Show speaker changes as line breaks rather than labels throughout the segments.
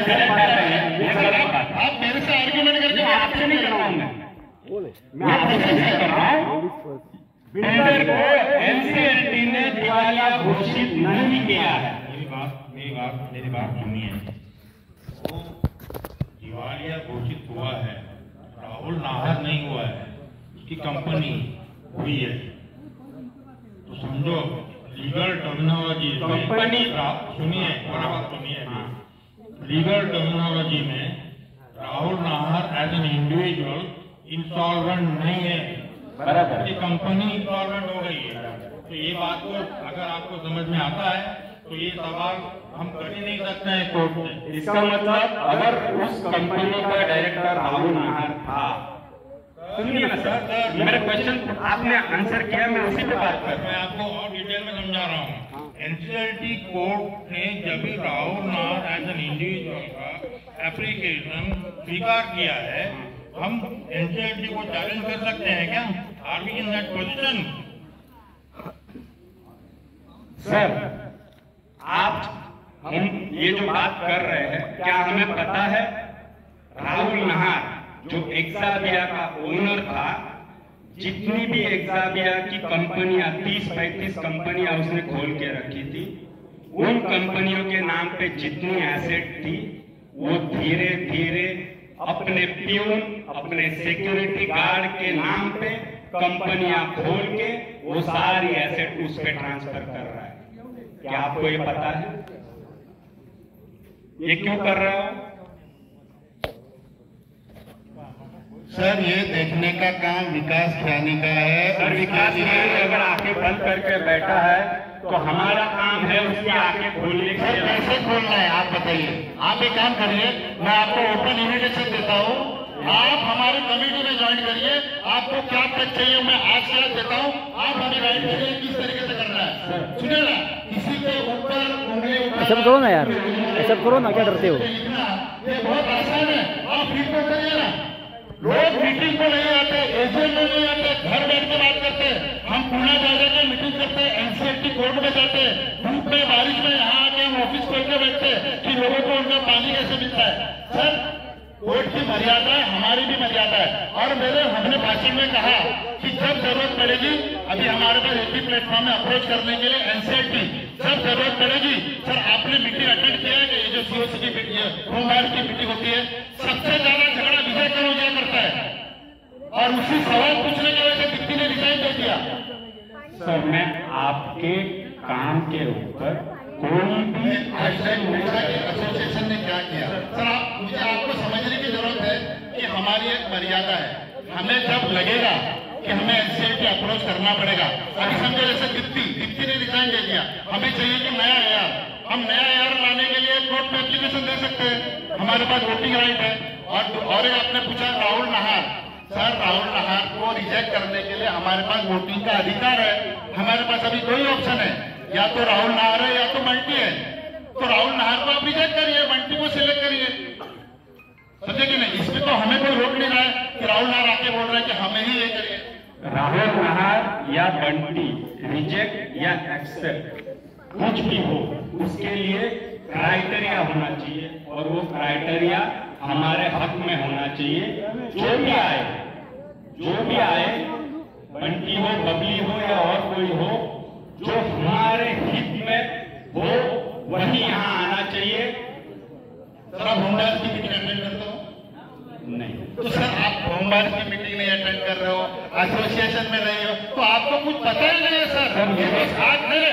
आप मेरे से आर्ग्यूमेंट करके आपसे नहीं कर रहा हूँ, मैं आपसे कर रहा हूँ। बिल्डर को एनसीएलटी ने दिवालिया घोषित नहीं किया है।
मेरी बात सुनिए। तो दिवालिया घोषित हुआ है, राहुल नाहर नहीं हुआ है, उसकी कंपनी हुई है। तो समझो लीगल टर्मिनोलॉजी कंपनी, सुनिए मेरा बात सुनिए। लीगल टर्मिनोलॉजी में Rahul Nahar as an individual insolvent नहीं है, बराबर, ये कंपनी इंसॉल्वेंट हो गई है। तो ये बात को अगर आपको समझ में आता है तो ये सवाल हम कर ही नहीं सकते हैं कोर्ट में।
इसका मतलब अगर उस कंपनी का डायरेक्टर राहुल नाहर था, सुनिए ना सर, मेरा क्वेश्चन आपने आंसर किया, मैं उसी पे बात कर रहा हूं।
मैं आपको और डिटेल में समझा रहा हूँ। एनसीएलटी कोर्ट ने जब भी Rahul Nahar as an individual का एप्लीकेशन स्वीकार किया है, हम एनसीएलटी को चैलेंज कर सकते हैं क्या? Are we in that position?
Sir, हम ये जो बात कर रहे हैं, क्या हमें पता है राहुल नाहर जो एक्साबिया का ओनर था, जितनी भी एक्साबिया की कंपनियां 30-35 कंपनियां उसने खोल के रखी थी, उन कंपनियों के नाम पे जितनी एसेट थी वो धीरे धीरे अपने प्यून, अपने सिक्योरिटी गार्ड के नाम पे कंपनियां खोल के वो सारी एसेट उस पे ट्रांसफर कर रहा है। क्या आपको ये पता है? ये क्यों कर रहा हो?
सर, ये देखने का काम विकास खियानी का है।
सर, विकास खियानी अगर आंखें बंद करके बैठा है तो हमारा काम है उसकी आंखें खोलने के लिए।
कैसे खोलना है आप बताइए। आप एक काम करिए, मैं आपको ओपन इन्विटेशन देता हूँ, आप हमारे कमेटी में ज्वाइन करिए। आपको क्या तक चाहिए मैं आज से देता हूँ, आप हमें गाइड करिए किस तरीके से करना है। सुनिए ना, किसी के ऊपर उंगली
ऐसा करो ना यार, ऐसा करो ना, क्या डरते हो?
ये बहुत आसान है, आप फीडबैक करिए ना। लोग मीटिंग को नहीं आते, एजेंट में नहीं आते, घर बैठ के बात करते हैं। हम पुणे जा जाकर मीटिंग करते हैं, एनसीएलटी कोर्ट में जाते हैं, धूप में बारिश में यहाँ आके हम ऑफिस खोल के बैठते हैं कि लोगों को उनका पानी कैसे मिलता है। सर, कोर्ट की मर्यादा है, हमारी भी मर्यादा है। और हमने भाषण में कहा कि जब जरूरत पड़ेगी, अभी हमारे पास एक ही प्लेटफॉर्म में अप्रोच करने के लिए एनसीएलटी, जब जरूरत पड़ेगी। सर, आपने मीटिंग अटेंड किया है कि ये जो सीओसी की मीटिंग, होमगार्ड की मीटिंग होती है, सबसे ज्यादा झगड़ा विजय करोजिया करता है और उसी सवाल पूछने की वजह से दिक्कत ने रिजाइन दे दिया।
सर, मैं आपके काम के ऊपर कोई भी
एसोसिएशन ने क्या किया? सर, मुझे आपको समझने की जरूरत है कि हमारी एक मर्यादा है। हमें जब लगेगा कि हमें एनसीएलटी अप्रोच करना पड़ेगा, अभी समझो जैसे दीप्ति ने रिजाइन दे दिया, हमें चाहिए कि नया एआर, हम नया एआर लाने के लिए कोर्ट में एप्लीकेशन दे सकते हैं, हमारे पास वोटिंग राइट है। और एक आपने पूछा राहुल नाहर, सर, राहुल नाहर को रिजेक्ट करने के लिए हमारे पास वोटिंग का अधिकार है। हमारे पास अभी दो ही ऑप्शन है, या तो राहुल नाहर है या तो बंटी है। तो राहुल नाहर को आप रिजेक्ट करिए, बंटी को सिलेक्ट करिए, समझे कि नहीं? इसमें तो हमें कोई रोक नहीं रहा है कि राहुल नाहर आके बोल रहा है कि हमें ही ये करिए।
राहुल नाहर या बंटी रिजेक्ट या एक्सेप्ट कुछ भी हो, उसके लिए क्राइटेरिया होना चाहिए और वो क्राइटेरिया हमारे हक में होना चाहिए। जो भी आए, बंटी हो, बबली हो या और कोई हो, जो हमारे हित में हो वही यहाँ आना चाहिए।
सर, आप होमगार्ड की मीटिंग अटेंड करते हो?
नहीं।
तो सर, आप होमगार्ड की मीटिंग नहीं अटेंड कर रहे हो, एसोसिएशन में नहीं हो, तो आपको कुछ पता ही नहीं है। सर,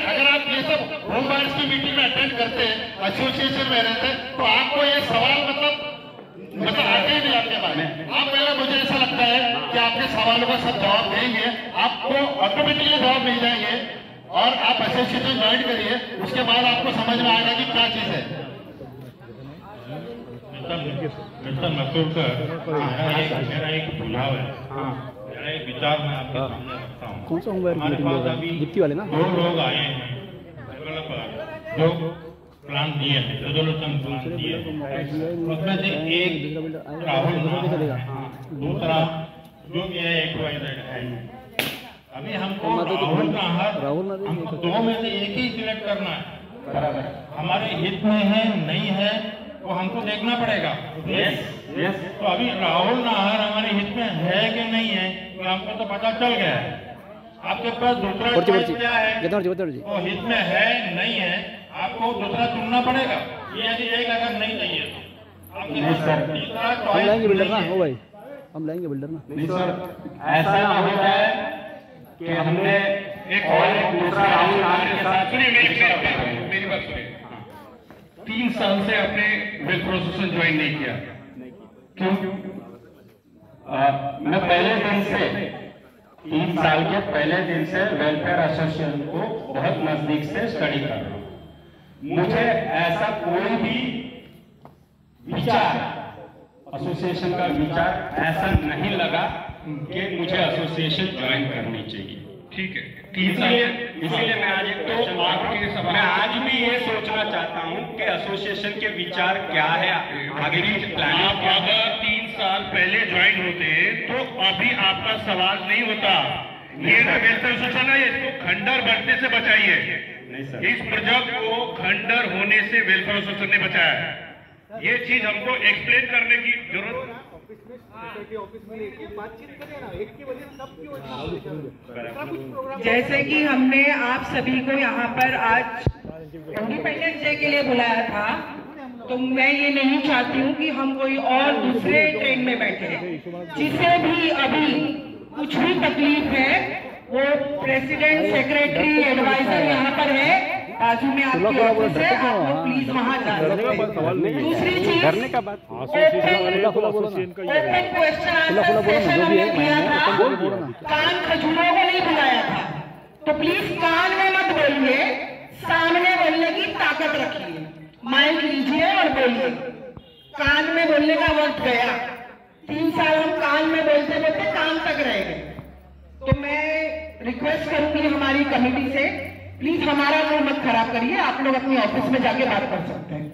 अगर आप ये सब होमगार्ड की मीटिंग में अटेंड करते, एसोसिएशन में रहते, तो आपको ये सवाल मतलब आते ही नहीं आपके बारे में। आप पहले, मुझे ऐसा लगता है कि आपके सवालों का सब जवाब देंगे, आपको ऑटोमेटिकली जवाब मिल जाएंगे और आप एसोसिएशन ज्वाइन करिए, उसके बाद आपको समझ में आएगा कि क्या चीज है। मिस्टर मसूरकर, मेरा एक सुझाव है, मेरा एक विचार मैं आपके सामने रखता हूँ।
कौन सा होमवर्क
हमारे पास अभी
दीप्ति वाले ना,
2 लोग आए हैं डेवलपर जो प्लान दिए हैं, रेजोल्यूशन प्लान दिए हैं, उसमें से एक राहुल नाहर, दूसरा जो XYZ है। अभी हमको राहुल नाहर, हमको 2 में से एक ही सिलेक्ट करना है। हमारे हित में है नहीं है
वो हमको देखना पड़ेगा। तो अभी राहुल नाहर हमारे हित में है कि नहीं है, तो हमको तो पता चल गया है। आपके पास दूसरा चॉइस क्या है, वो हित में है नहीं है, आपको दूसरा चुनना पड़ेगा। ये यदि एक अगर नहीं चाहिए तो आपके पास तीसरा चॉइस
बिल्डर ना हो भाई, हम लाएंगे बिल्डर ना।
नहीं सर, ऐसा ना हो जाए कि हमने एक दूसरा राहुल नाहर के साथ।
मेरी बात सुनिए, 3 साल से आपने वेलफेयर एसोसिएशन ज्वाइन नहीं किया,
क्यों? मैं पहले दिन से 3 साल के पहले दिन से वेलफेयर एसोसिएशन को बहुत नजदीक से स्टडी कर रहा हूँ। मुझे ऐसा कोई भी विचार, एसोसिएशन का विचार ऐसा नहीं लगा कि मुझे एसोसिएशन ज्वाइन करनी चाहिए।
ठीक है,
इसीलिए मैं आज मैं आज भी ये सोचना चाहता हूँ कि एसोसिएशन के विचार क्या है, आगे की प्लानिंग।
आप अगर 3 साल पहले ज्वाइन होते तो अभी आपका सवाल नहीं होता। ये जो वेलफेयर एसोसिएशन है, इसको खंडर बढ़ने से बचाइए।
नहीं सर,
इस प्रोजेक्ट को खंडर होने से वेलफेयर एसोसिएशन ने बचाया है। ये चीज हमको एक्सप्लेन करने की जरूरत।
जैसे कि हमने आप सभी को यहाँ पर आज इंडिपेंडेंस डे के लिए बुलाया था, तो मैं ये नहीं चाहती हूँ कि हम कोई और दूसरे ट्रेन में बैठे। जिसे भी अभी कुछ भी तकलीफ है, वो प्रेसिडेंट, सेक्रेटरी, एडवाइजर यहाँ पर है, बाजू में आपकी ऑफिस है, आप लोग प्लीज वहाँ जा सकते हैं। दूसरी चीज, ओपन क्वेश्चन आंसर सेशन हमने दिया था, कान खजूरों को नहीं बुलाया था, तो प्लीज कान में मत बोलिए, सामने बोलने की ताकत रखिए, माइक लीजिए और बोलिए। कान में बोलने का वक्त गया, 3 साल हम कान में बोलते बोलते कान तक रह गए। तो मैं रिक्वेस्ट करूंगी हमारी कमेटी से, प्लीज हमारा मूड मत खराब करिए, आप लोग अपनी ऑफिस में जाके बात कर सकते हैं।